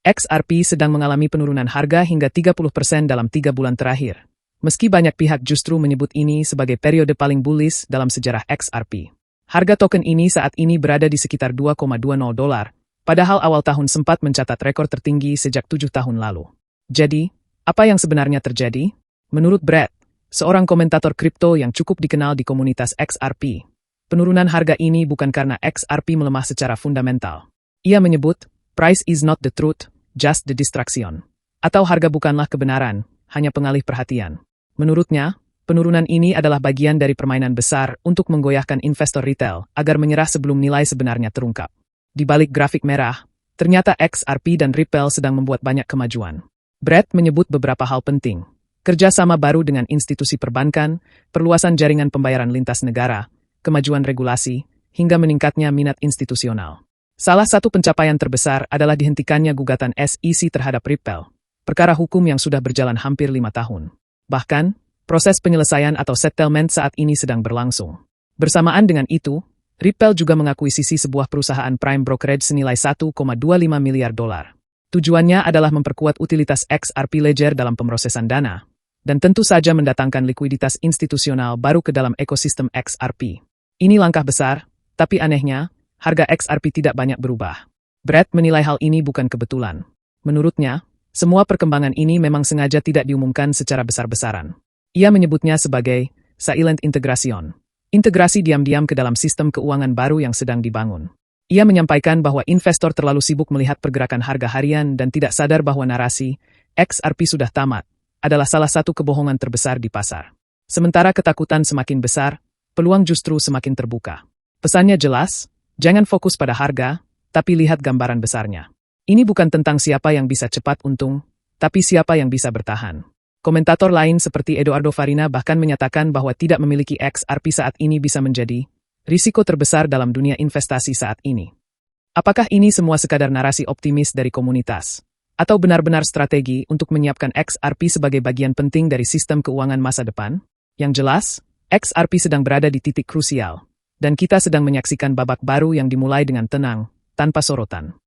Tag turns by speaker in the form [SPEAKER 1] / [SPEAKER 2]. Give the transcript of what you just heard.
[SPEAKER 1] XRP sedang mengalami penurunan harga hingga 30% dalam 3 bulan terakhir. Meski banyak pihak justru menyebut ini sebagai periode paling bullish dalam sejarah XRP. Harga token ini saat ini berada di sekitar $2,20, padahal awal tahun sempat mencatat rekor tertinggi sejak 7 tahun lalu. Jadi, apa yang sebenarnya terjadi? Menurut Brad, seorang komentator kripto yang cukup dikenal di komunitas XRP, penurunan harga ini bukan karena XRP melemah secara fundamental. Ia menyebut, price is not the truth, just the distraction. Atau harga bukanlah kebenaran, hanya pengalih perhatian. Menurutnya, penurunan ini adalah bagian dari permainan besar untuk menggoyahkan investor retail agar menyerah sebelum nilai sebenarnya terungkap. Di balik grafik merah, ternyata XRP dan Ripple sedang membuat banyak kemajuan. Brad menyebut beberapa hal penting. Kerjasama baru dengan institusi perbankan, perluasan jaringan pembayaran lintas negara, kemajuan regulasi, hingga meningkatnya minat institusional. Salah satu pencapaian terbesar adalah dihentikannya gugatan SEC terhadap Ripple, perkara hukum yang sudah berjalan hampir 5 tahun. Bahkan, proses penyelesaian atau settlement saat ini sedang berlangsung. Bersamaan dengan itu, Ripple juga mengakuisisi sebuah perusahaan prime brokerage senilai $1,25 miliar. Tujuannya adalah memperkuat utilitas XRP Ledger dalam pemrosesan dana, dan tentu saja mendatangkan likuiditas institusional baru ke dalam ekosistem XRP. Ini langkah besar, tapi anehnya, harga XRP tidak banyak berubah. Brad menilai hal ini bukan kebetulan. Menurutnya, semua perkembangan ini memang sengaja tidak diumumkan secara besar-besaran. Ia menyebutnya sebagai silent integration, integrasi diam-diam ke dalam sistem keuangan baru yang sedang dibangun. Ia menyampaikan bahwa investor terlalu sibuk melihat pergerakan harga harian dan tidak sadar bahwa narasi XRP sudah tamat adalah salah satu kebohongan terbesar di pasar. Sementara ketakutan semakin besar, peluang justru semakin terbuka. Pesannya jelas, jangan fokus pada harga, tapi lihat gambaran besarnya. Ini bukan tentang siapa yang bisa cepat untung, tapi siapa yang bisa bertahan. Komentator lain seperti Eduardo Farina bahkan menyatakan bahwa tidak memiliki XRP saat ini bisa menjadi risiko terbesar dalam dunia investasi saat ini. Apakah ini semua sekadar narasi optimis dari komunitas? Atau benar-benar strategi untuk menyiapkan XRP sebagai bagian penting dari sistem keuangan masa depan? Yang jelas, XRP sedang berada di titik krusial. Dan kita sedang menyaksikan babak baru yang dimulai dengan tenang, tanpa sorotan.